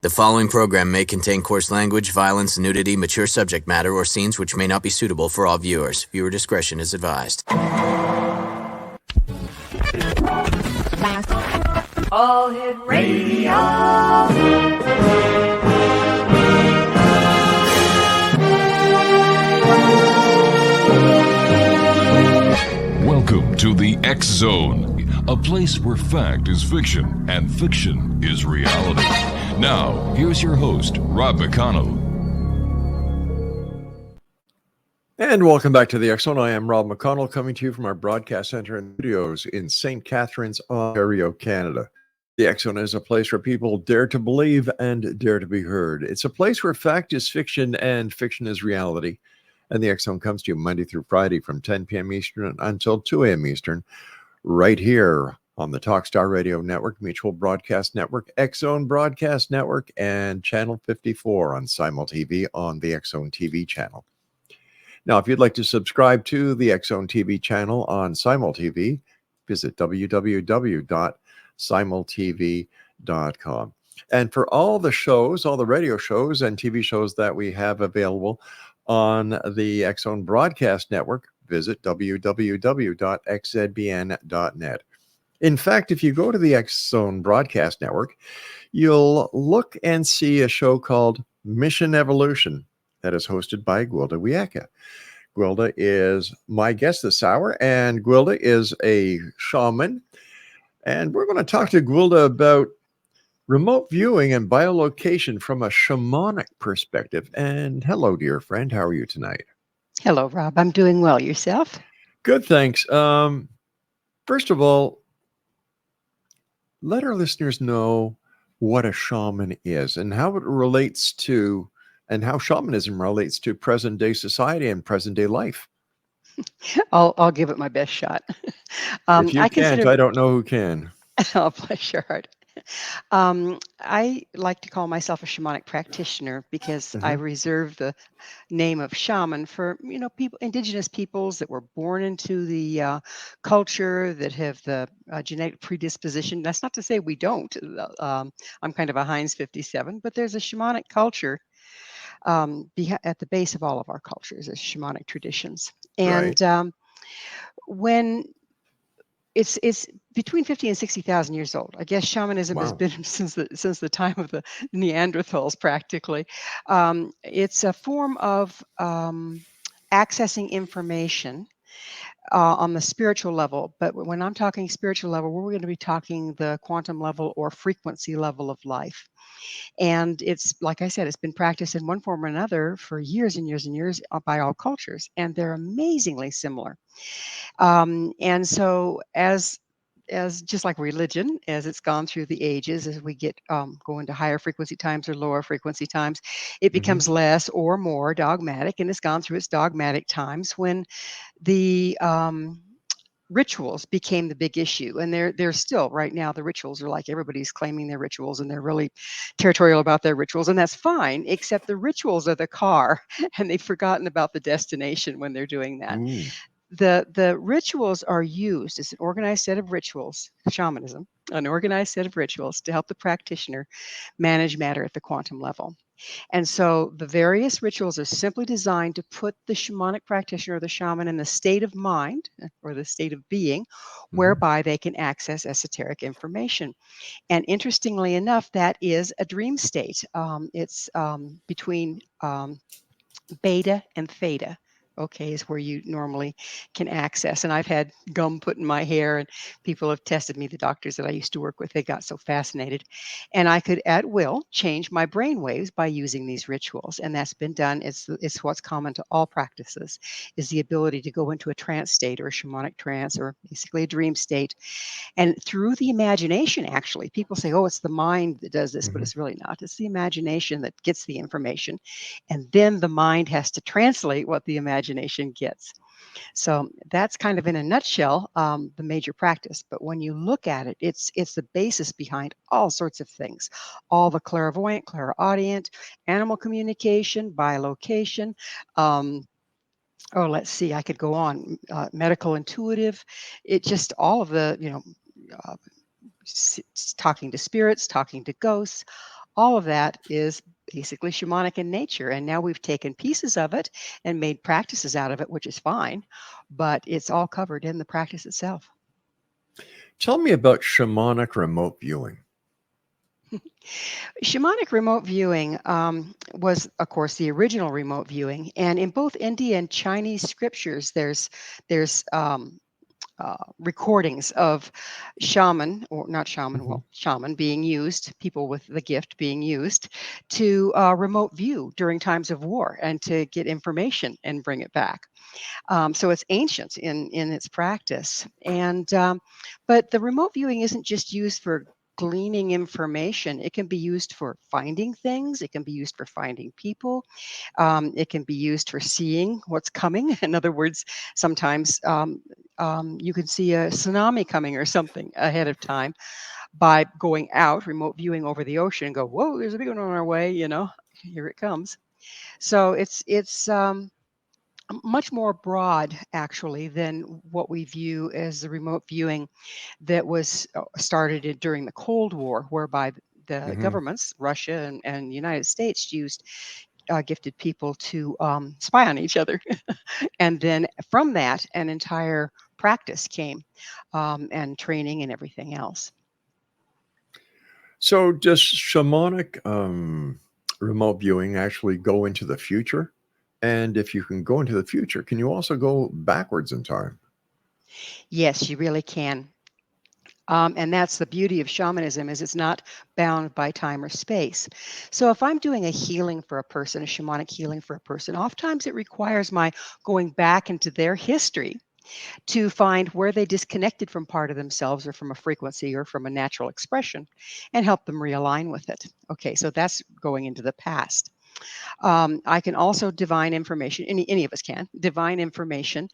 The following program may contain coarse language, violence, nudity, mature subject matter, or scenes which may not be suitable for all viewers. Viewer discretion is advised. All Hit Radio. Welcome to the X Zone, a place where fact is fiction and fiction is reality. Now, here's your host, Rob McConnell. And welcome back to the X Zone. I am Rob McConnell, coming to you from our broadcast center and studios in St. Catharines, Ontario, Canada. The X Zone is a place where people dare to believe and dare to be heard. It's a place where fact is fiction and fiction is reality. And the X Zone comes to you Monday through Friday from 10 p.m. Eastern until 2 a.m. Eastern, right here on the Talkstar Radio Network, Mutual Broadcast Network, X Zone Broadcast Network, and Channel 54 on Simul TV on the X Zone TV channel. Now, if you'd like to subscribe to the X Zone TV channel on Simul TV, visit www.simultv.com. And for all the shows, all the radio shows and TV shows that we have available on the X Zone Broadcast Network, visit www.xzbn.net. In fact, if you go to the X Zone Broadcast Network, you'll look and see a show called Mission Evolution that is hosted by GWILDA WIYAKA. GWILDA is my guest this hour, and GWILDA is a shaman. And we're going to talk to GWILDA about remote viewing and biolocation from a shamanic perspective. And hello, dear friend. How are you tonight? Hello, Rob. I'm doing well. Yourself? Good, thanks. First of all, let our listeners know what a shaman is and how it relates to, and how shamanism relates to present day society and present day life. I'll give it my best shot. If you can't, I don't know who can. Oh, bless your heart. I like to call myself a shamanic practitioner because I reserve the name of shaman for, people, indigenous peoples that were born into the culture, that have the genetic predisposition. That's not to say we don't. I'm kind of a Heinz 57, but there's a shamanic culture at the base of all of our cultures, as shamanic traditions. And when it's between 50 and 60,000 years old. I guess shamanism has been since the time of the Neanderthals, practically. It's a form of accessing information on the spiritual level. But when I'm talking spiritual level, we're going to be talking the quantum level or frequency level of life. And it's, like I said, it's been practiced in one form or another for years and years and years by all cultures, and they're amazingly similar. And so as just like religion, as it's gone through the ages, as we get go into higher frequency times or lower frequency times, it becomes less or more dogmatic, and it's gone through its dogmatic times when the rituals became the big issue. And they're still right now, the rituals are like everybody's claiming their rituals, and they're really territorial about their rituals, and that's fine, except the rituals are the car, and they've forgotten about the destination when they're doing that. The rituals are used as an organized set of rituals, shamanism, an organized set of rituals to help the practitioner manage matter at the quantum level. And so the various rituals are simply designed to put the shamanic practitioner or the shaman in the state of mind or the state of being whereby they can access esoteric information. And interestingly enough, that is a dream state. It's between beta and theta. Okay, is where you normally can access. And I've had gum put in my hair, and people have tested me, the doctors that I used to work with, they got so fascinated. And I could, at will, change my brain waves by using these rituals. And that's been done. It's what's common to all practices, is the ability to go into a trance state or a shamanic trance or basically a dream state. And through the imagination, actually, people say, oh, it's the mind that does this, but it's really not. It's the imagination that gets the information. And then the mind has to translate what the imagination gets. So that's kind of in a nutshell the major practice. But when you look at it, it's the basis behind all sorts of things, all the clairvoyant, clairaudient, animal communication, biolocation. Let's see, I could go on. Medical intuitive. It just all of the, talking to spirits, talking to ghosts. All of that is basically shamanic in nature. And now we've taken pieces of it and made practices out of it, which is fine, but it's all covered in the practice itself. Tell me about shamanic remote viewing. Shamanic remote viewing was, of course, the original remote viewing. And in both Indian and Chinese scriptures, there's recordings of shaman, or not shaman, Mhm. well, shaman being used, people with the gift being used to remote view during times of war and to get information and bring it back. So it's ancient in its practice. And but the remote viewing isn't just used for gleaning information. It can be used for finding things. It can be used for finding people. It can be used for seeing what's coming. In other words, sometimes you can see a tsunami coming or something ahead of time by going out, remote viewing over the ocean, and go, "Whoa, there's a big one on our way." Here it comes. So it's much more broad, actually, than what we view as the remote viewing that was started during the Cold War, whereby the Mhm. governments, Russia and the United States, used gifted people to spy on each other. And then from that, an entire practice came, and training and everything else. So, does shamanic remote viewing actually go into the future? And if you can go into the future, can you also go backwards in time? Yes, you really can. And that's the beauty of shamanism, is it's not bound by time or space. So if I'm doing a healing for a person, a shamanic healing for a person, oftentimes it requires my going back into their history to find where they disconnected from part of themselves or from a frequency or from a natural expression and help them realign with it. Okay, so that's going into the past. I can also divine information, any of us can, divine information.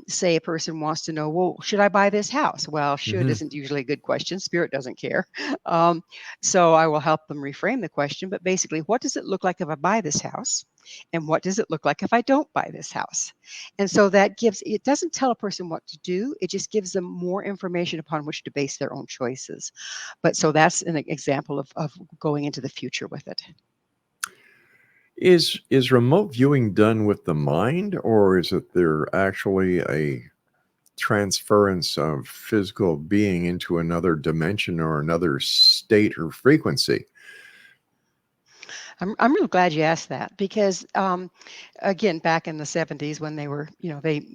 Say a person wants to know, well, should I buy this house? Well, should Mhm. isn't usually a good question. Spirit doesn't care. Um, so I will help them reframe the question. But basically, what does it look like if I buy this house? And what does it look like if I don't buy this house? And so that it doesn't tell a person what to do. It just gives them more information upon which to base their own choices. But so that's an example of going into the future with it. Is remote viewing done with the mind, or is it there actually a transference of physical being into another dimension or another state or frequency? I'm really glad you asked that because, again, back in the 70s when they were,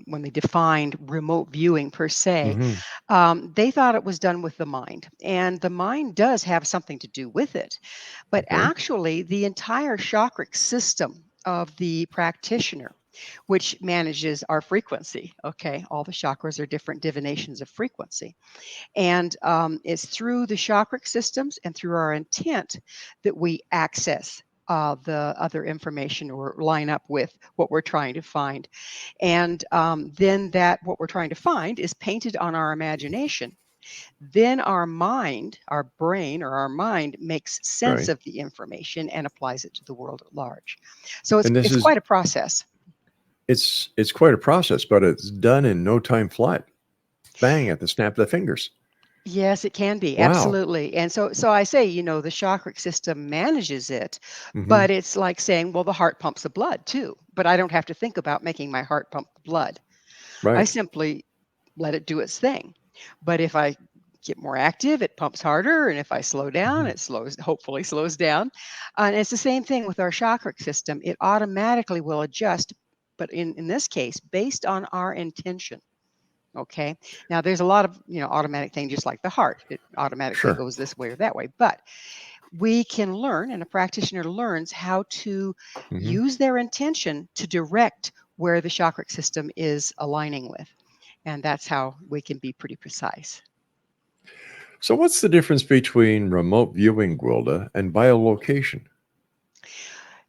when they defined remote viewing per se, Mhm. they thought it was done with the mind, and the mind does have something to do with it, but Okay. actually, the entire chakric system of the practitioner, which manages our frequency. Okay, all the chakras are different divinations of frequency. And it's through the chakric systems and through our intent that we access the other information or line up with what we're trying to find. And then that what we're trying to find is painted on our imagination. Then our mind, our brain or our mind makes sense Right. of the information and applies it to the world at large. So it's And this it's is quite a process. it's quite a process, but it's done in no time flat. Bang, at the snap of the fingers. Yes, it can be, Wow. absolutely. And so I say, the chakric system manages it, Mhm. but it's like saying, well, the heart pumps the blood too, but I don't have to think about making my heart pump the blood. I Right. simply let it do its thing. But if I get more active, it pumps harder, and if I slow down, Mhm. it hopefully slows down. And it's the same thing with our chakric system. It automatically will adjust, but in this case, based on our intention. Okay. Now there's a lot of, automatic thing, just like the heart. It automatically Sure. goes this way or that way. But we can learn, and a practitioner learns how to Mhm. use their intention to direct where the chakric system is aligning with. And that's how we can be pretty precise. So what's the difference between remote viewing, Gwilda, and biolocation?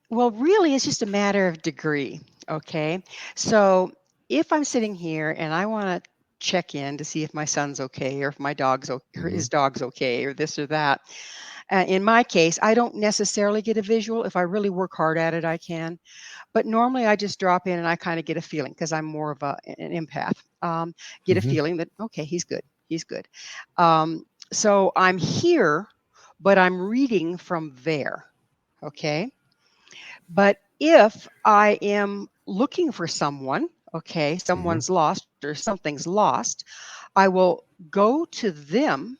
Well, really, it's just a matter of degree. Okay. So if I'm sitting here and I want to check in to see if my son's okay or if my dog's or his Mhm. dog's okay or this or that. In my case, I don't necessarily get a visual. If I really work hard at it, I can. But normally I just drop in and I kind of get a feeling because I'm more of an empath. Get a Mhm. feeling that, okay, he's good. He's good. So I'm here, but I'm reading from there. Okay. But if I am looking for someone, okay, someone's lost or something's lost, I will go to them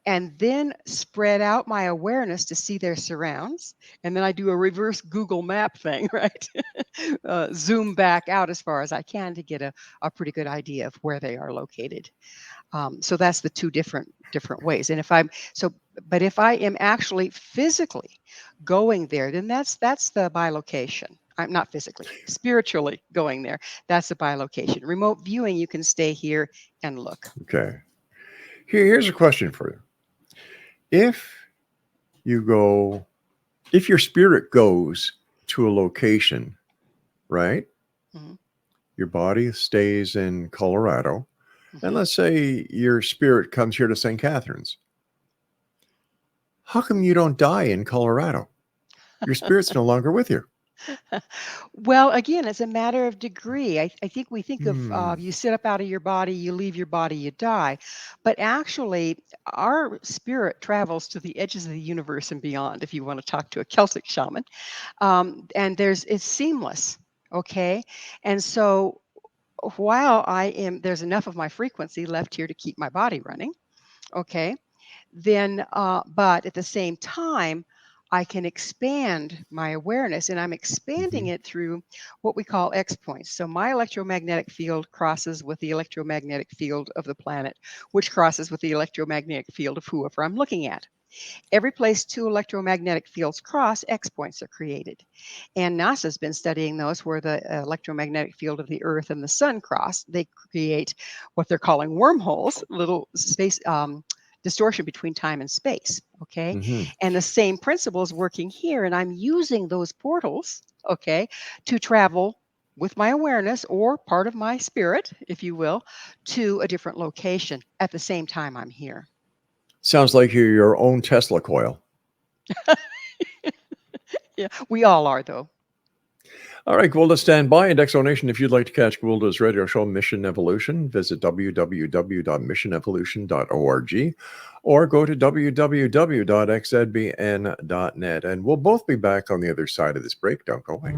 and then spread out my awareness to see their surrounds. And then I do a reverse Google map thing, right? Zoom back out as far as I can to get a pretty good idea of where they are located. So that's the two different ways. And but if I am actually physically going there, then that's the bilocation. I'm not physically, spiritually going there. That's the bilocation. Remote viewing, you can stay here and look. Okay. Here's a question for you. If your spirit goes to a location, right? Mhm. Your body stays in Colorado. Mhm. And let's say your spirit comes here to St. Catharines. How come you don't die in Colorado? Your spirit's no longer with you. Well, again, it's a matter of degree. I think we think Hmm. of you sit up out of your body, you leave your body, you die. But actually, our spirit travels to the edges of the universe and beyond, if you want to talk to a Celtic shaman. And it's seamless. Okay. And so while there's enough of my frequency left here to keep my body running. Okay. Then, but at the same time, I can expand my awareness, and I'm expanding it through what we call X points. So my electromagnetic field crosses with the electromagnetic field of the planet, which crosses with the electromagnetic field of whoever I'm looking at. Every place two electromagnetic fields cross, X points are created. And NASA's been studying those where the electromagnetic field of the Earth and the Sun cross. They create what they're calling wormholes, little space distortion between time and space. Okay. And the same principle is working here. And I'm using those portals, okay, to travel with my awareness or part of my spirit, if you will, to a different location at the same time I'm here. Sounds like you're your own Tesla coil. Yeah, we all are, though. All right, Gwilda, stand by. And Exonation, if you'd like to catch Gwilda's radio show Mission Evolution, visit www.missionevolution.org or go to www.xzbn.net. And we'll both be back on the other side of this break. Don't go away.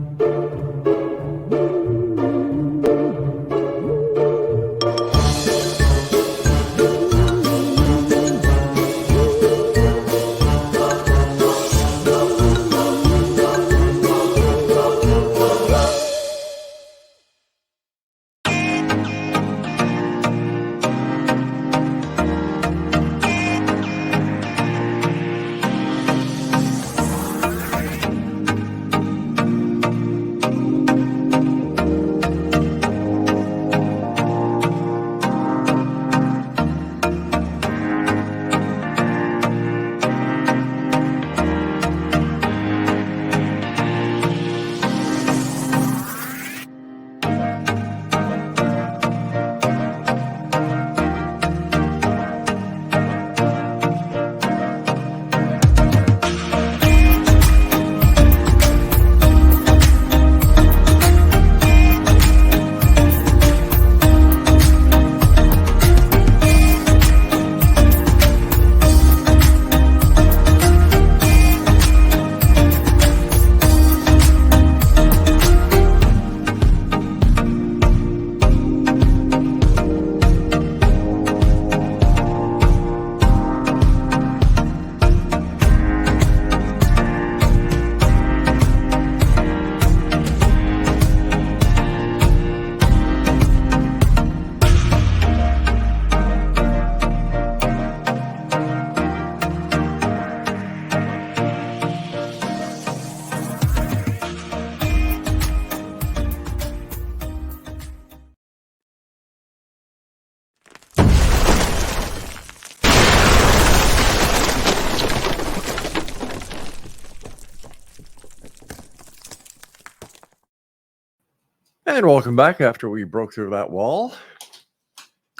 And welcome back after we broke through that wall.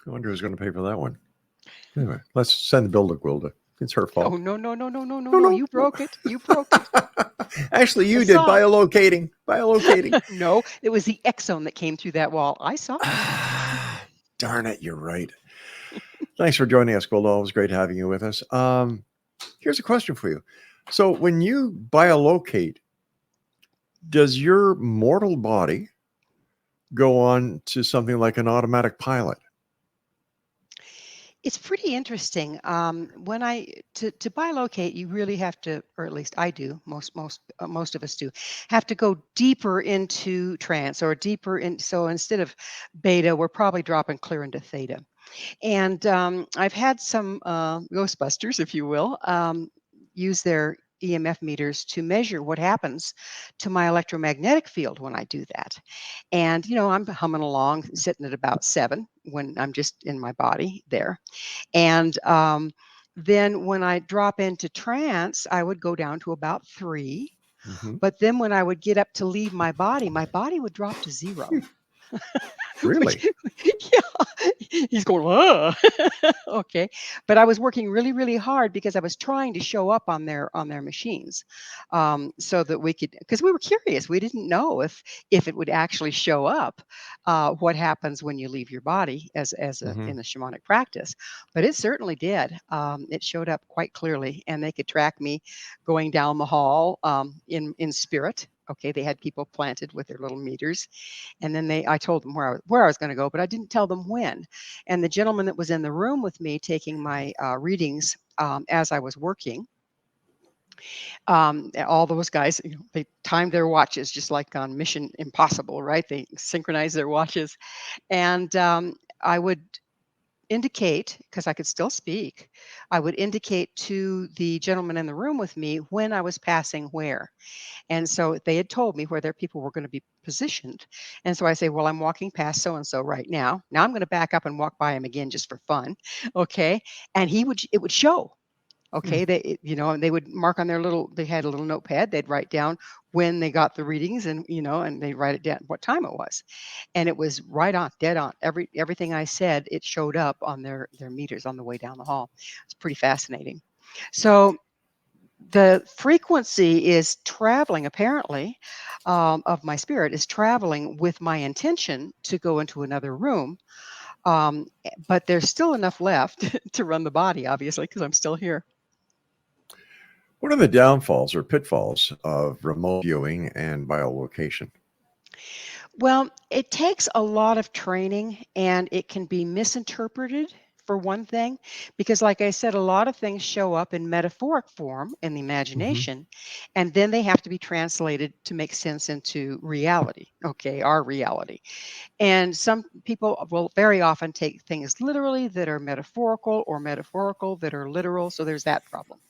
I wonder who's going to pay for that one. Anyway, let's send the bill to Gwilda. It's her fault. Oh, no. You broke it. You broke it. Actually, you did biolocating. No, it was the exome that came through that wall. I saw it. Darn it, you're right. Thanks for joining us, Gwilda. Always great having you with us. Here's a question for you. So when you biolocate, does your mortal body go on to something like an automatic pilot? It's pretty interesting. When to bilocate, you really have to, or at least I do. Most of us do have to go deeper into trance or deeper in. So instead of beta, we're probably dropping clear into theta. And I've had some Ghostbusters, if you will, use their EMF meters to measure what happens to my electromagnetic field when I do that. And, I'm humming along, sitting at about 7 when I'm just in my body there. And then when I drop into trance, I would go down to about 3. Mhm. But then when I would get up to leave my body would drop to 0. Really? Yeah, he's going, okay. But I was working really, really hard because I was trying to show up on their machines, so that we could, because we were curious. We didn't know if it would actually show up, what happens when you leave your body Mhm. in a shamanic practice. But it certainly did. It showed up quite clearly, and they could track me going down the hall, in spirit. Okay, they had people planted with their little meters, and then I told them where I was going to go, but I didn't tell them when. And the gentleman that was in the room with me taking my readings, as I was working, all those guys, they timed their watches just like on Mission Impossible, right? They synchronized their watches, and I would indicate, because I could still speak, I would indicate to the gentleman in the room with me when I was passing where. And so they had told me where their people were going to be positioned. And so I say, well, I'm walking past so and so right now. Now I'm going to back up and walk by him again just for fun. Okay. And it would show. Okay. And they would mark on they had a little notepad. They'd write down when they got the readings, and they write it down what time it was. And it was right on, dead on. Everything I said, it showed up on their meters on the way down the hall. It's pretty fascinating. So the frequency is traveling, apparently, of my spirit is traveling with my intention to go into another room. But there's still enough left to run the body, obviously, because I'm still here. What are the downfalls or pitfalls of remote viewing and biolocation? Well, it takes a lot of training, and it can be misinterpreted, for one thing, because, like I said, a lot of things show up in metaphoric form in the Mhm. imagination, and then they have to be translated to make sense into reality, okay, our reality. And some people will very often take things literally that are metaphorical, or metaphorical that are literal. So there's that problem.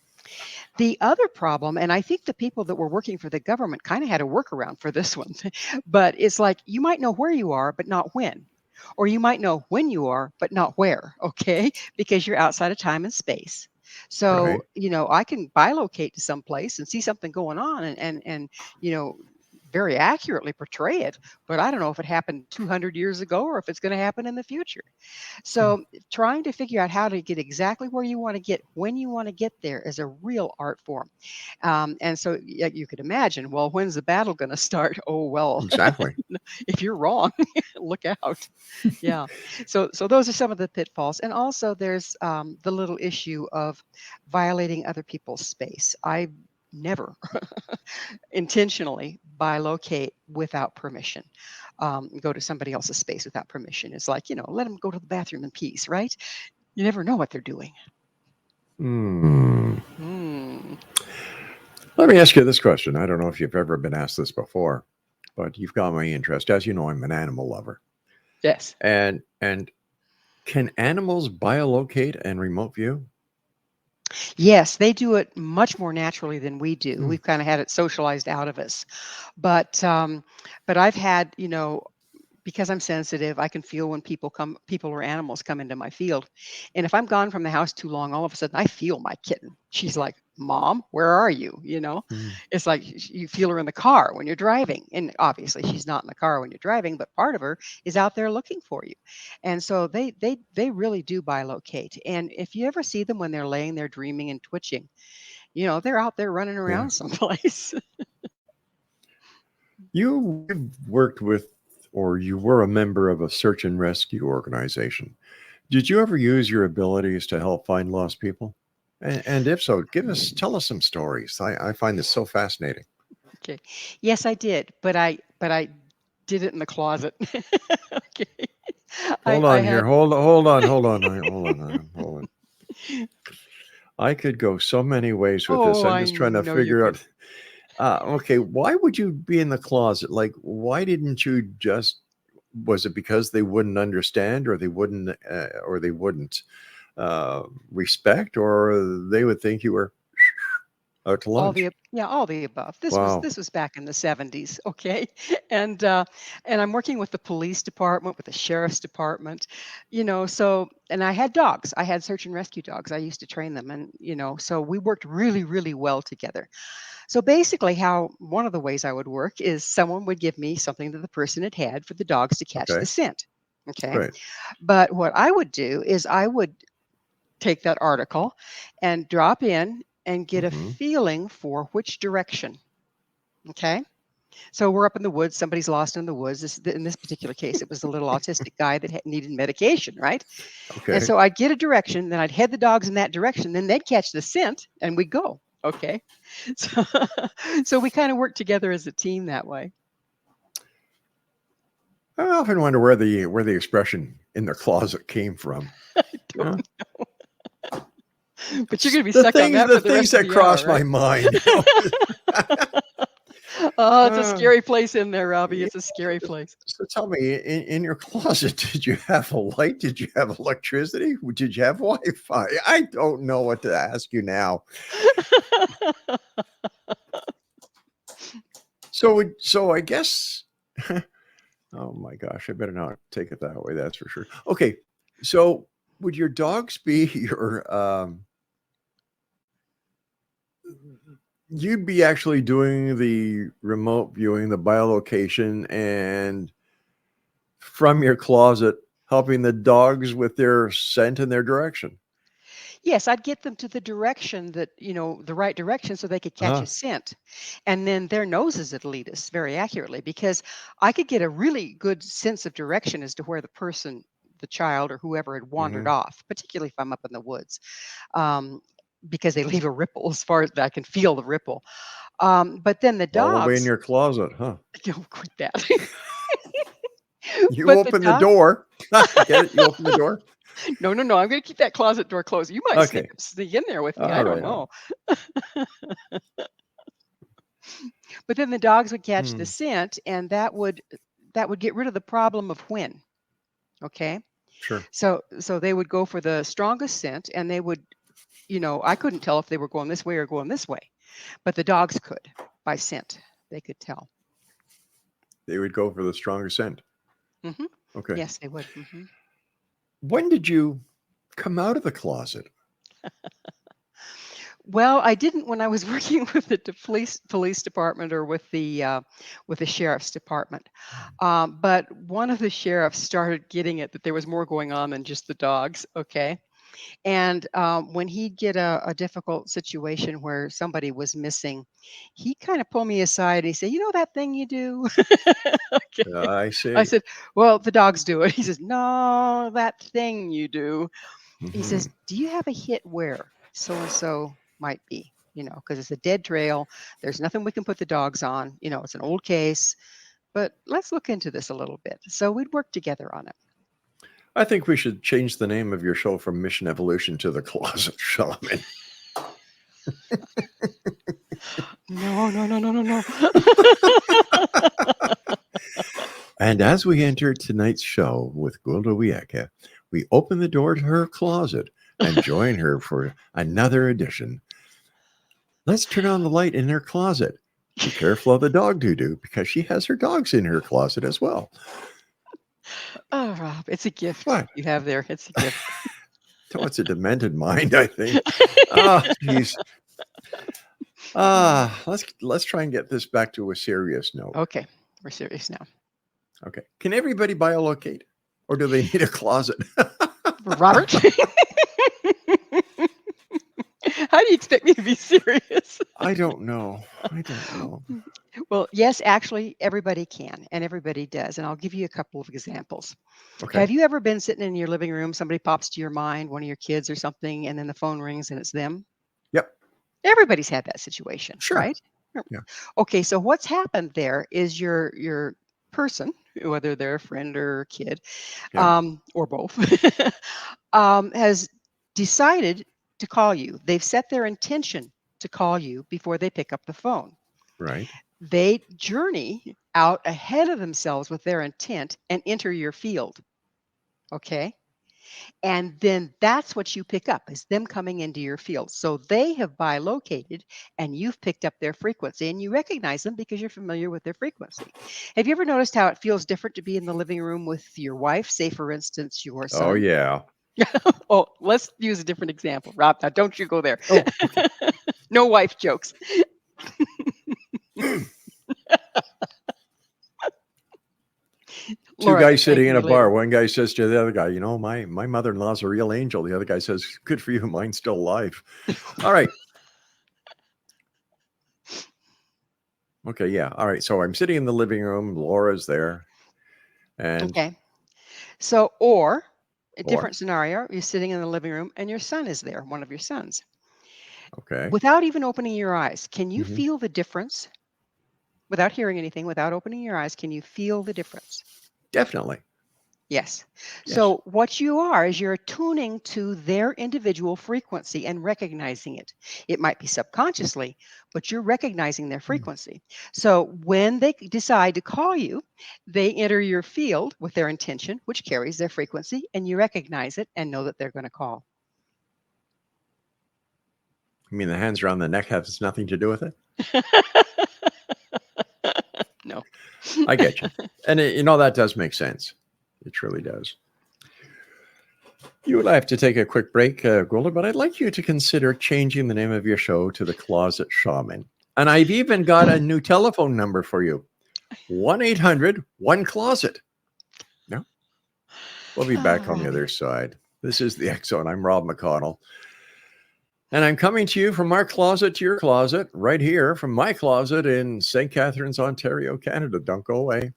The other problem, and I think the people that were working for the government kind of had a workaround for this one, but it's like you might know where you are, but not when. Or you might know when you are, but not where, okay? Because you're outside of time and space. So, Right. I can bilocate to some place and see something going on, and you know, very accurately portray it, but I don't know if it happened 200 years ago or if it's going to happen in the future. Hmm. So trying to figure out how to get exactly where you want to get when you want to get there is a real art form. And so you could imagine, well, when's the battle going to start? Oh, well, Exactly. if you're wrong, look out. Yeah. So those are some of the pitfalls. And also there's the little issue of violating other people's space. I never intentionally bilocate without permission, go to somebody else's space without permission. It's like, let them go to the bathroom in peace, right? You never know what they're doing. Hmm. Hmm. Let me ask you this question. I don't know if you've ever been asked this before, but you've got my interest. As you know, I'm an animal lover. Yes. And can animals biolocate and remote view? Yes, they do it much more naturally than we do. Hmm. We've kind of had it socialized out of us. But I've had, because I'm sensitive, I can feel when people or animals come into my field. And if I'm gone from the house too long, all of a sudden I feel my kitten. She's like, "Mom, where are you?" Hmm. It's like you feel her in the car when you're driving. And obviously she's not in the car when you're driving, but part of her is out there looking for you. And so they really do bilocate. And if you ever see them when they're laying there dreaming and twitching, they're out there running Yeah. around someplace. You've worked with, or you were a member of a search and rescue organization. Did you ever use your abilities to help find lost people? And if so, tell us some stories. I find this so fascinating. Okay. Yes, I did, but I did it in the closet. Okay. Hold I on here. had Hold on. I could go so many ways with this. Oh, I'm I just trying to know you figure could. out. Okay, why would you be in the closet? Like, why didn't you just? Was it because they wouldn't understand, or they wouldn't respect, or they would think you were out to lunch? All the above. Wow. This was back in the 70s, okay? And and I'm working with the police department, with the sheriff's department, so and I had dogs. I had search and rescue dogs. I used to train them, and so we worked really, really well together. So basically, how one of the ways I would work is someone would give me something that the person had had for the dogs to catch Okay. the scent. Okay. Right. But what I would do is I would take that article and drop in and get a Hmm. feeling for which direction. Okay. So we're up in the woods. Somebody's lost in the woods. In this particular case, it was a little autistic guy that needed medication, right? And Okay. so I'd get a direction, then I'd head the dogs in that direction, then they'd catch the scent and we'd go. Okay. So, so we kind of work together as a team that way. I often wonder where the expression "in the closet" came from. You know? But you're going to be stuck on that The for the things rest of that the hour, cross my right? mind. Oh, it's a Uh, scary place in there, Robbie. yeah, It's a scary place. so tell me, in your closet, did you have a light? Did you have electricity? Did you have Wi-Fi? I don't know what to ask you now. So I guess. Oh my gosh, I better not take it that way. That's for sure. Okay, so would your dogs be your? You'd be actually doing the remote viewing, the biolocation, and from your closet, helping the dogs with their scent and their direction. Yes, I'd get them to the direction that, the right direction so they could catch a Uh-huh. scent. And then their noses would lead us very accurately because I could get a really good sense of direction as to where the person, the child, or whoever had wandered Hmm. off, particularly if I'm up in the woods, um, because they leave a ripple as far as I can feel the ripple. But then the All the way in dogs, your closet, huh? don't quit that. You But the open the dog, door. Get it? You open the door. no, I'm going to keep that closet door closed. You might Okay. sneak in there with me. I All don't right. All know. But then the dogs would catch the right. scent, and that would get rid of the problem of when. Okay, Sure. so they would go for the strongest scent, and they would, I couldn't tell if they were going this way or going this way, but the dogs could by scent. They could tell. They would go for the stronger scent. Hmm. Okay. Yes, they would. Hmm. When did you come out of the closet? Well, I didn't when I was working with the police department or with the sheriff's department. But one of the sheriffs started getting it that there was more going on than just the dogs. Okay. And when he'd get a difficult situation where somebody was missing, he kind of pulled me aside and he said, "You know that thing you do?" Okay. I I see. said, "Well, the dogs do it." He says, "No, that thing you do." He Hmm. says, "Do you have a hit where so and so might be? Because it's a dead trail. There's nothing we can put the dogs on. It's an old case, but let's look into this a little bit." So we'd work together on it. I think we should change the name of your show from Mission Evolution to The Closet Shaman. No, no, no, no, no, no. And as we enter tonight's show with GWILDA WIYAKA, we open the door to her closet and join her for another edition. Let's turn on the light in her closet. Be careful of the dog doo-doo because she has her dogs in her closet as well. Oh, Rob, it's a gift What? you have there. It's a gift. Oh, it's a demented mind, I think. Oh, geez. Let's try and get this back to a serious note. Okay, we're serious now. Okay. Can everybody biolocate? Or do they need a closet? Robert, how do you expect me to be serious? I don't know. Well, yes, actually, everybody can, and everybody does. And I'll give you a couple of examples. Okay. Have you ever been sitting in your living room, somebody pops to your mind, one of your kids or something, and then the phone rings and it's them? Everybody's had that situation, Sure. right? Yeah. Okay, so what's happened there is your person, whether they're a friend or a kid, Yeah. or both, has decided to call you. They've set their intention to call you before they pick up the phone. Right. They journey out ahead of themselves with their intent and enter your field. Okay. And then that's what you pick up is them coming into your field. So they have bilocated and you've picked up their frequency and you recognize them because you're familiar with their frequency. Have you ever noticed how it feels different to be in the living room with your wife, say for instance, your son? Oh, yeah. Oh, let's use a different example. Rob, now don't you go there. Oh, okay. No wife jokes. Two Laura, guys thank sitting in me a bar. later. One guy says to the other guy, my mother-in-law's a real angel. The other guy says, good for you. Mine's still alive. All right. Okay. Yeah. All right. So I'm sitting in the living room. Laura's there. And Okay. So, or a Or? different scenario, you're sitting in the living room and your son is there, one of your sons. okay. Without even opening your eyes, can you Mhm. feel the difference? Without hearing anything, without opening your eyes, can you feel the difference? Definitely. Yes. Yes. So what you are is you're attuning to their individual frequency and recognizing it. It might be subconsciously, but you're recognizing their frequency. So when they decide to call you, they enter your field with their intention, which carries their frequency, and you recognize it and know that they're going to call. I mean, the hands around the neck has nothing to do with it. No. I get you. And that does make sense. It truly does. You and I have to take a quick break, Gwilda, but I'd like you to consider changing the name of your show to The Closet Shaman. And I've even got a new telephone number for you. 1-800-1-CLOSET. No? We'll be back on the other side. This is the X Zone. I'm Rob McConnell. And I'm coming to you from our closet to your closet, right here from my closet in St. Catharines, Ontario, Canada. Don't go away.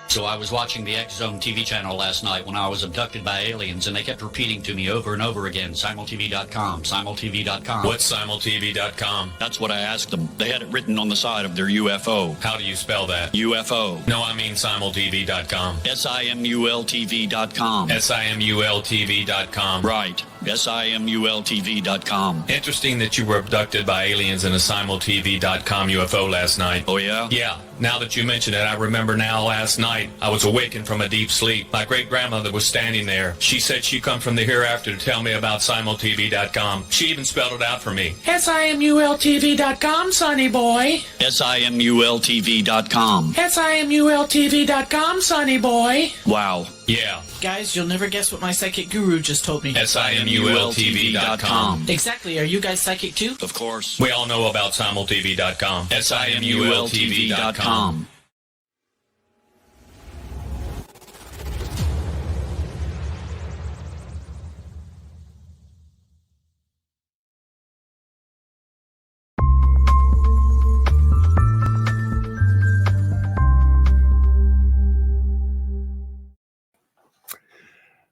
So I was watching the X Zone TV channel last night when I was abducted by aliens, and they kept repeating to me over and over again, simultv.com, simultv.com. What's simultv.com? That's what I asked them. They had it written on the side of their UFO. How do you spell that? UFO. No, I mean simultv.com. simultv.com. simultv.com. Right. simultv.com. Interesting that you were abducted by aliens in a simultv.com UFO last night. Oh, yeah? Yeah. Now that you mention it, I remember now last night I was awakened from a deep sleep. My great-grandmother was standing there. She said she'd come from the hereafter to tell me about simultv.com. She even spelled it out for me. simultv.com, sonny boy. simultv.com. simultv.com, sonny boy. Wow. Yeah. Guys, you'll never guess what my psychic guru just told me. simultv.com. Exactly. Are you guys psychic too? Of course. We all know about simultv.com. simultv.com.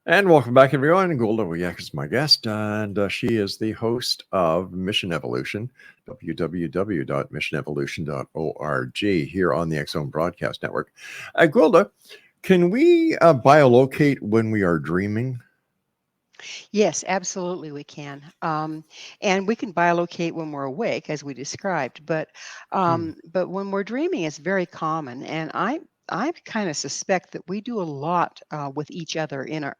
And welcome back, everyone. GWILDA WIYAKA is my guest, and she is the host of Mission Evolution, www.missionevolution.org, here on the X Zone Broadcast Network. GWILDA, can we biolocate when we are dreaming? Yes, absolutely we can. And we can biolocate when we're awake, as we described, but when we're dreaming, it's very common. And I kind of suspect that we do a lot with each other in our,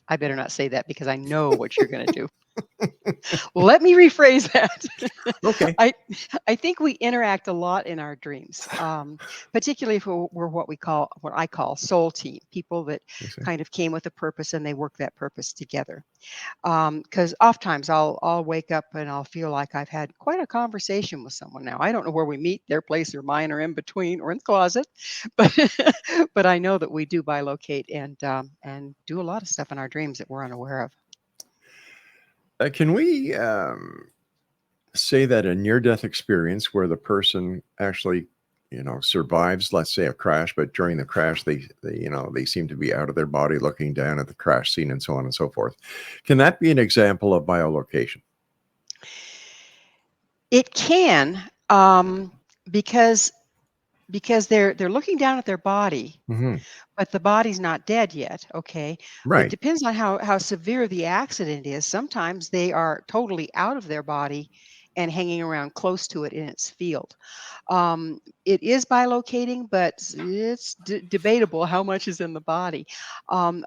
I better not say that because I know what you're going to do. Let me rephrase that. Okay. I I think we interact a lot in our dreams, particularly if we're what I call soul team, people that I see. kind of came with a purpose and they work that purpose together. Because oftentimes I'll wake up and I'll feel like I've had quite a conversation with someone. Now I don't know where we meet, their place or mine, or in between, or in the closet, but but I know that we do bilocate and do a lot of stuff in our dreams that we're unaware of. Can we say that a near-death experience where the person actually, survives, let's say, a crash, but during the crash, they seem to be out of their body looking down at the crash scene and so on and so forth. Can that be an example of biolocation? It can, because they're looking down at their body, Hmm. but the body's not dead yet. Okay, it Right. depends on how severe the accident is. Sometimes they are totally out of their body and hanging around close to it in its field. It is bilocating, but it's debatable how much is in the body. On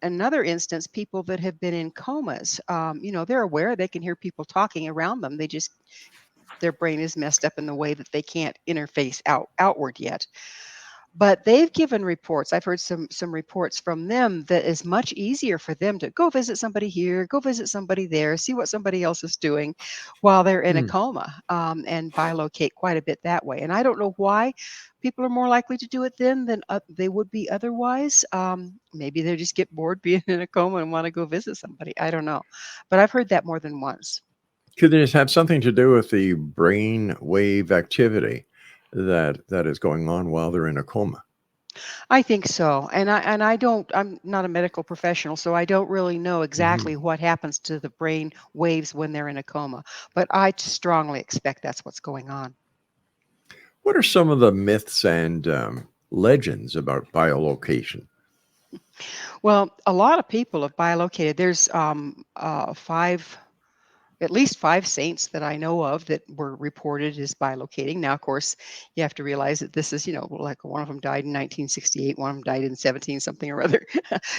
another instance, people that have been in comas, they're aware they can hear people talking around them. Their brain is messed up in the way that they can't interface outward yet. But they've given reports. I've heard some reports from them that it's much easier for them to go visit somebody here, go visit somebody there, see what somebody else is doing while they're in a Hmm. coma, and bilocate quite a bit that way. And I don't know why people are more likely to do it then than they would be otherwise. Maybe they just get bored being in a coma and want to go visit somebody. I don't know, but I've heard that more than once. Could this have something to do with the brain wave activity that is going on while they're in a coma? I think so. I'm not a medical professional, so I don't really know Hmm. exactly what happens to the brain waves when they're in a coma, but I strongly expect that's what's going on. What are some of the myths and legends about biolocation? Well, a lot of people have bilocated. There's at least five saints that I know of that were reported as bilocating. Now, of course, you have to realize that this is, like one of them died in 1968, one of them died in 17 something or other.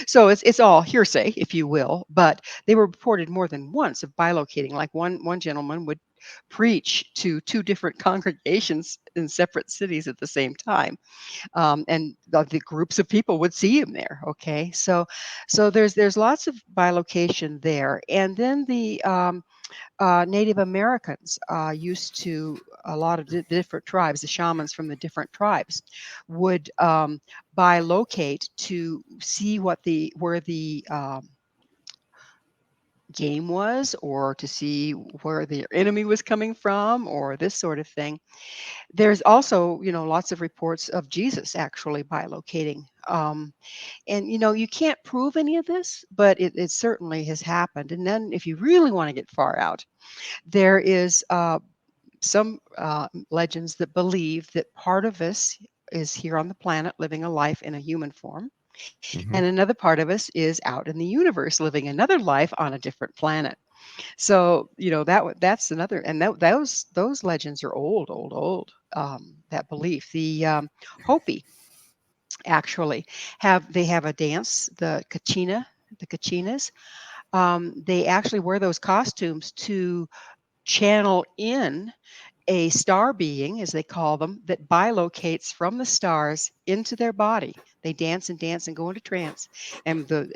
So it's all hearsay, if you will. But they were reported more than once of bilocating. Like one gentleman would preach to two different congregations in separate cities at the same time, and the groups of people would see him there. Okay, so there's lots of bilocation there, and then the Native Americans used to, a lot of different tribes, the shamans from the different tribes would bilocate to see where the game was, or to see where the enemy was coming from, or this sort of thing. There's also, lots of reports of Jesus actually bilocating. And you can't prove any of this, but it certainly has happened. And then if you really want to get far out, there is some legends that believe that part of us is here on the planet living a life in a human form, Hmm. and another part of us is out in the universe living another life on a different planet. So that's another, and those legends are old, old, old. That belief, the Hopi actually have a dance, the Kachinas. They actually wear those costumes to channel in a star being, as they call them, that bilocates from the stars into their body. They dance and dance and go into trance, and the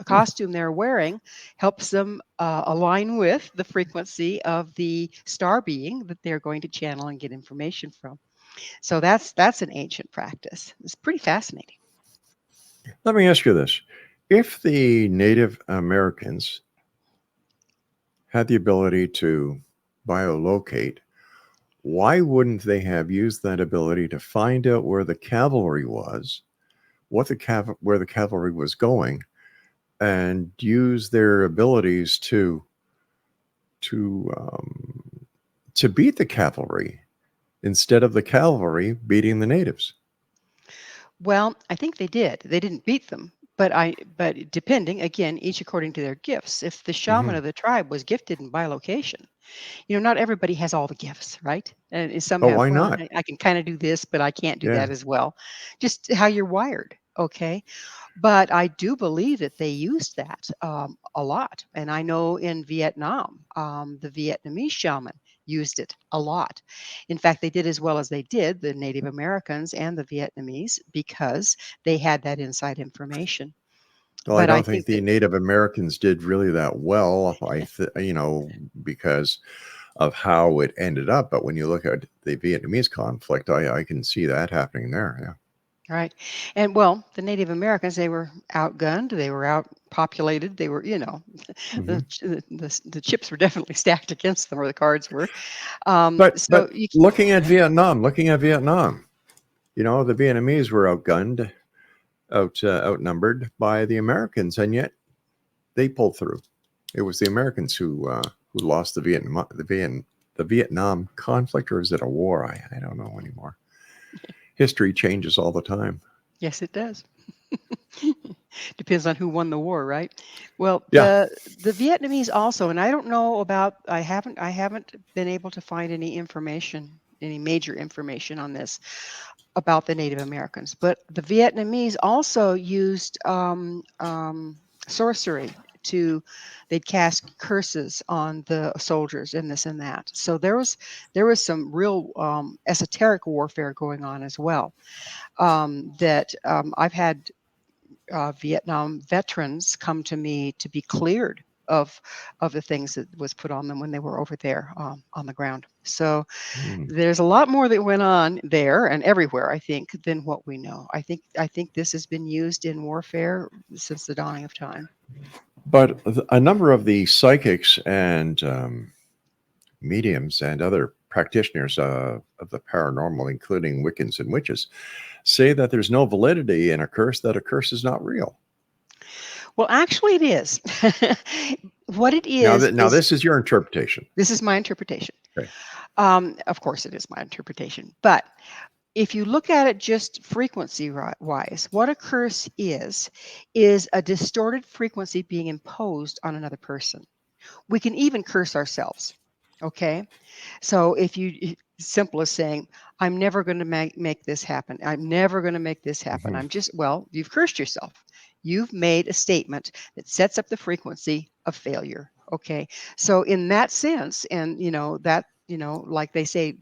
costume they're wearing helps them align with the frequency of the star being that they're going to channel and get information from. So that's an ancient practice. It's pretty fascinating. Let me ask you this. If the Native Americans had the ability to biolocate, why wouldn't they have used that ability to find out where the cavalry was, where the cavalry was going, and use their abilities to to beat the cavalry instead of the cavalry beating the natives? Well, I think they did. They didn't beat them, but depending, again, each according to their gifts. If the shaman Hmm. of the tribe was gifted in bilocation, not everybody has all the gifts, right? And some Oh, have, why well, not? I can kind of do this, but I can't do Yeah. that as well. Just how you're wired. Okay. But I do believe that they used that a lot. And I know in Vietnam, the Vietnamese shaman used it a lot. In fact, they did as well as they did, the Native Americans and the Vietnamese, because they had that inside information. Well, I But I don't think think the that, Native Americans did really that well. Because of how it ended up. But when you look at the Vietnamese conflict, I can see that happening there. Yeah. right. And well, the Native Americans, they were outgunned, they were outpopulated, they were, hmm the chips were definitely stacked against them, or the cards were. But So you, looking at Vietnam, the Vietnamese were outgunned, outnumbered by the Americans, and yet they pulled through. It was the Americans who lost the Vietnam conflict, or is it a war? I don't know anymore. History changes all the time. yes, it does. Depends on who won the war, right? Well, Yeah. the Vietnamese also, and I don't know about. I haven't been able to find any information, any major information on this about the Native Americans. But the Vietnamese also used sorcery to. They'd cast curses on the soldiers and this and that. So there was some real esoteric warfare going on as well. That I've had Vietnam veterans come to me to be cleared of the things that was put on them when they were over there on the ground. So Mm. there's a lot more that went on there and everywhere, I think, than what we know. I think this has been used in warfare since the dawning of time. But a number of the psychics and mediums and other practitioners of the paranormal, including Wiccans and witches, say that there's no validity in a curse, that a curse is not real. Well, actually, it is. What it Now, is this is your interpretation. this is my interpretation. Okay. Of course, it is my interpretation, but if you look at it just frequency wise, what a curse is a distorted frequency being imposed on another person. We can even curse ourselves. Okay. So simple as saying, I'm never going to make this happen. I'm never going to make this happen. Mhm. You've cursed yourself. You've made a statement that sets up the frequency of failure. Okay. So in that sense, and like they say,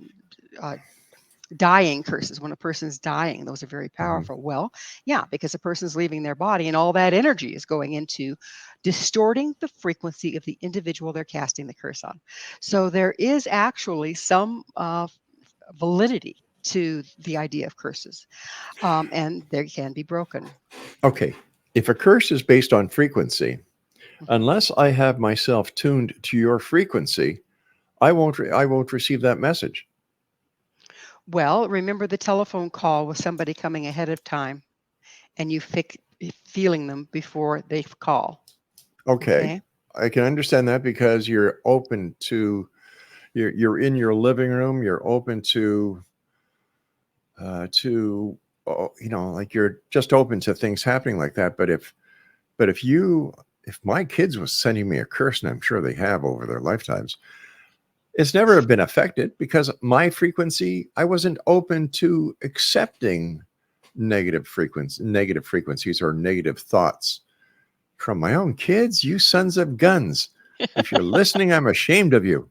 dying curses, when a person's dying, those are very powerful. Well, yeah, because a person's leaving their body and all that energy is going into distorting the frequency of the individual they're casting the curse on. So there is actually some validity to the idea of curses, and they can be broken. Okay. If a curse is based on frequency, Mhm. unless I have myself tuned to your frequency, I won't receive that message. Well, remember the telephone call with somebody coming ahead of time, and you feeling them before they call. Okay. Okay. I can understand that because you're open to you're in your living room, you're open to like you're just open to things happening like that. But if my kids was sending me a curse, and I'm sure they have over their lifetimes, it's never been affected because my frequency, I wasn't open to accepting negative frequencies or negative thoughts from my own kids. You sons of guns. If you're listening, I'm ashamed of you.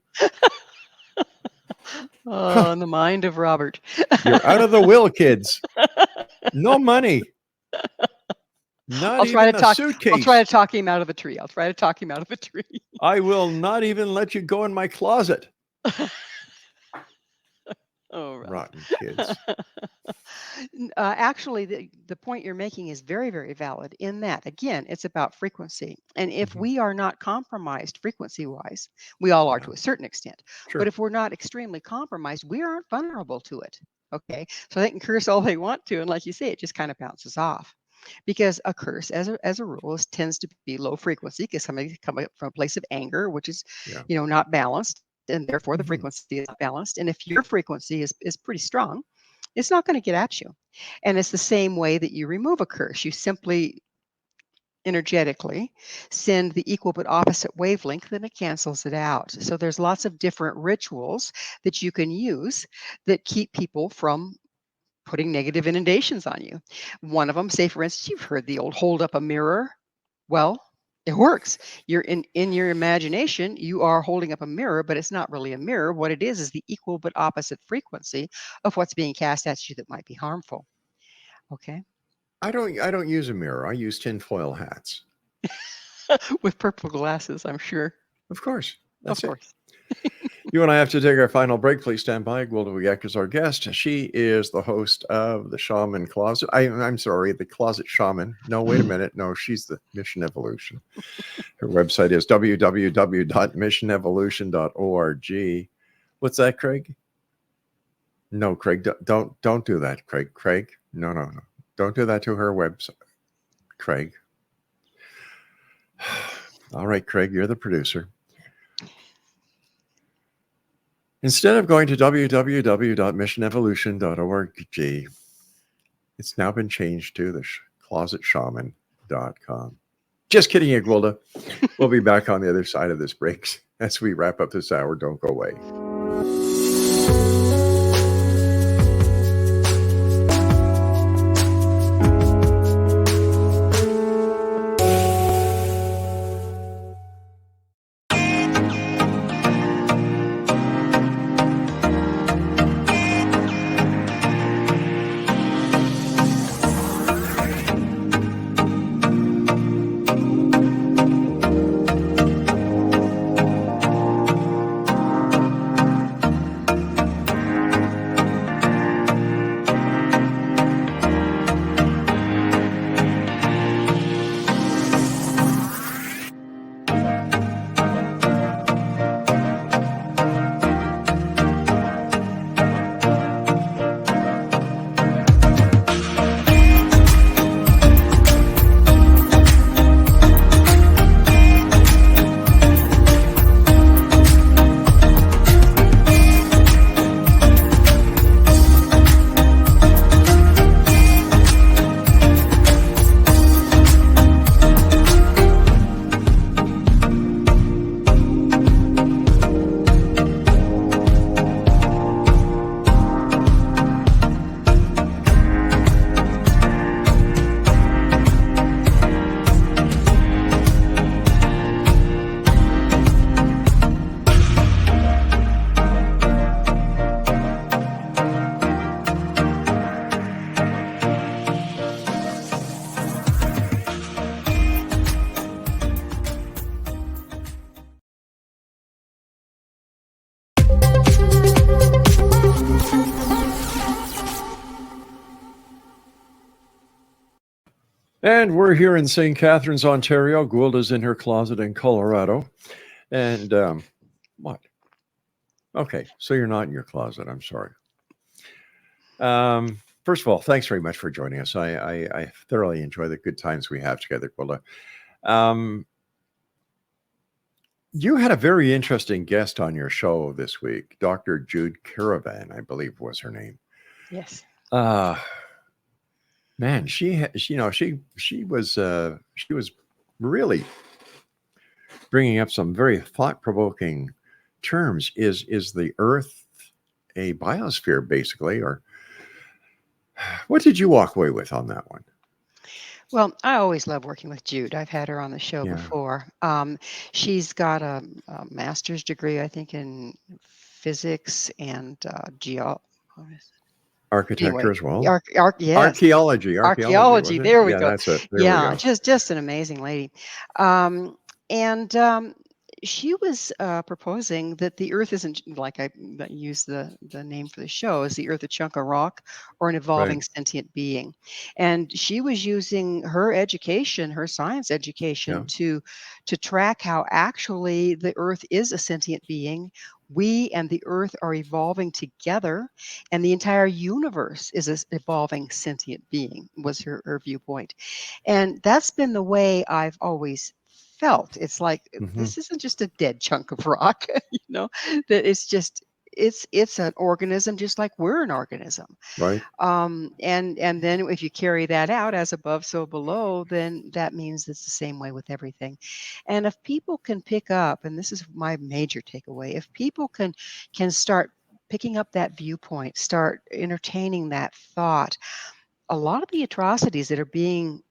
Oh, in the mind of Robert. You're out of the will, kids. No money. Not I'll try even to a talk. suitcase. I'll try to talk him out of the tree. I'll try to talk him out of the tree. I will not even let you go in my closet. Oh, Robert. Rotten kids. Actually, the point you're making is very, very valid in that, again, it's about frequency. And if Mhm. we are not compromised frequency wise, we all are Yeah. to a certain extent. Sure. But if we're not extremely compromised, we aren't vulnerable to it. Okay. So they can curse all they want to. And like you say, it just kind of bounces off. Because a curse, as a rule, tends to be low frequency because somebody coming from a place of anger, which is, Yeah. not balanced, and therefore the Mhm. frequency is not balanced. And if your frequency is pretty strong, it's not going to get at you. And it's the same way that you remove a curse. You simply energetically send the equal but opposite wavelength, then it cancels it out. So there's lots of different rituals that you can use that keep people from putting negative inundations on you. One of them, say for instance, you've heard the old hold up a mirror. Well, it works. You're in your imagination, you are holding up a mirror, but it's not really a mirror. What it is the equal but opposite frequency of what's being cast at you that might be harmful. Okay. I don't use a mirror. I use tinfoil hats. With purple glasses, I'm sure. Of course. That's Of course. it. You and I have to take our final break. Please stand by. GWILDA WIYAKA is our guest. She is the host of the Shaman Closet. I'm sorry, the Closet Shaman. No, wait a minute. No, she's the Mission Evolution. Her website is www.missionevolution.org. What's that, Craig? No, Craig, don't do that, Craig. Craig, no. Don't do that to her website, Craig. All right, Craig, you're the producer. Instead of going to www.missionevolution.org, it's now been changed to the closetshaman.com. Just kidding, GWILDA. We'll be back on the other side of this break as we wrap up this hour. Don't go away. And we're here in St. Catharines, Ontario. GWILDA's in her closet in Colorado. And what? Okay, so you're not in your closet. I'm sorry. First of all, thanks very much for joining us. I thoroughly enjoy the good times we have together, GWILDA. You had a very interesting guest on your show this week, Dr. Jude Caravan, I believe was her name. Yes. Man, she was really bringing up some very thought-provoking terms. Is the Earth a biosphere, basically, or what did you walk away with on that one? Well, I always love working with Jude. I've had her on the show before. She's got a master's degree, I think, in physics and architecture as well. Yes. Archaeology. There we go. That's it. There we go. Just an amazing lady. She was proposing that the Earth isn't, like I used the name for the show, is the Earth a chunk of rock or an evolving sentient being? And she was using her education, her science education, to track how actually the Earth is a sentient being. We and the Earth are evolving together, and the entire universe is an evolving sentient being, was her viewpoint. And that's been the way I've always felt. It's like, this isn't just a dead chunk of rock, that it's an organism just like we're an organism. Right. And then if you carry that out, as above, so below, then that means it's the same way with everything. And if people can pick up, and this is my major takeaway, if people can start picking up that viewpoint, start entertaining that thought, a lot of the atrocities that are being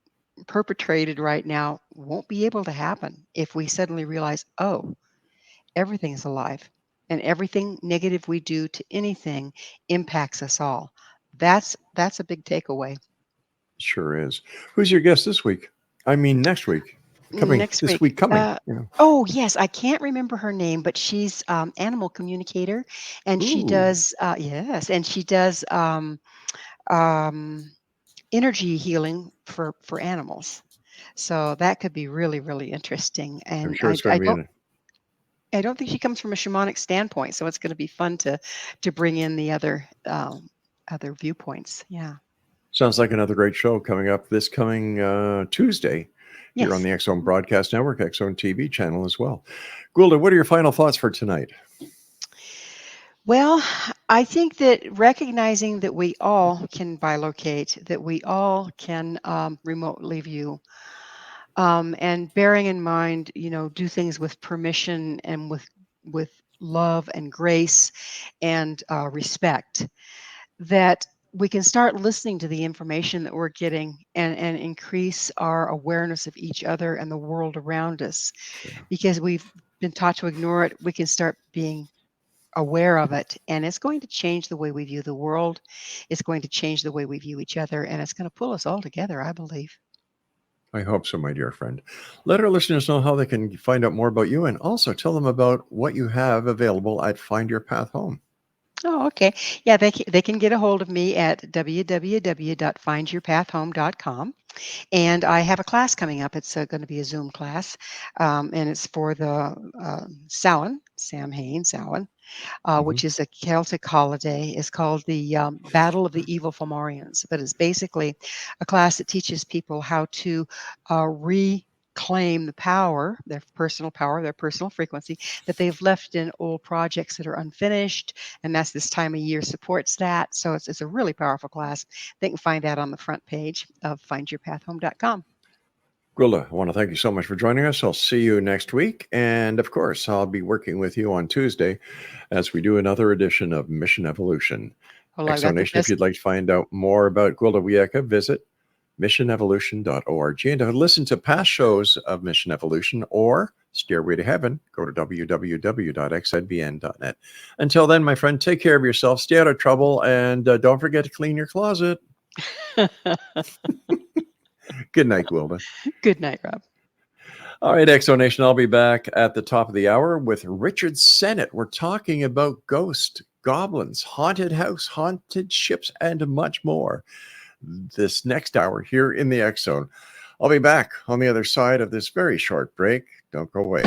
perpetrated right now won't be able to happen if we suddenly realize, oh, everything's alive and everything negative we do to anything impacts us all. That's a big takeaway. Sure is. Who's your guest this week? I mean, next week. Next This week. week coming. Oh, yes, I can't remember her name, but she's animal communicator, and she Ooh. does yes, and she does energy healing for animals. So that could be really, really interesting. I'm And sure it's going to be I don't think she comes from a shamanic standpoint, so it's going to be fun to bring in the other viewpoints. Yeah. Sounds like another great show coming up this coming Tuesday here on the X Zone Broadcast Network, X Zone TV channel as well. Gwilda, what are your final thoughts for tonight? Well, I think that recognizing that we all can bilocate, that we all can remotely view, and bearing in mind, do things with permission and with love and grace and respect, that we can start listening to the information that we're getting and increase our awareness of each other and the world around us. Because we've been taught to ignore it, we can start being aware of it, and it's going to change the way we view the world. It's going to change the way we view each other, and it's going to pull us all together, I believe. I hope so, my dear friend. Let our listeners know how they can find out more about you, and also tell them about what you have available at Find Your Path Home. Oh, okay. Yeah, they can get a hold of me at www.findyourpathhome.com. And I have a class coming up. It's going to be a Zoom class, and it's for the Samhain, which is a Celtic holiday. It's called the Battle of the Evil Fomorians. But it's basically a class that teaches people how to reclaim the power, their personal frequency that they've left in old projects that are unfinished. And that's this time of year supports that. So it's a really powerful class. They can find that on the front page of findyourpathhome.com. Gwilda, I want to thank you so much for joining us. I'll see you next week. And of course, I'll be working with you on Tuesday as we do another edition of Mission Evolution. Well, Exonation, if you'd like to find out more about Gwilda Wiyaka, visit missionevolution.org. And to listen to past shows of Mission Evolution or Stairway to Heaven, go to www.xzbn.net. Until then, my friend, take care of yourself, stay out of trouble, and don't forget to clean your closet. Good night, Gwilda. Good night, Rob. All right, Exonation, I'll be back at the top of the hour with Richard Sennett. We're talking about ghosts, goblins, haunted house, haunted ships, and much more this next hour here in the X Zone. I'll be back on the other side of this very short break. Don't go away.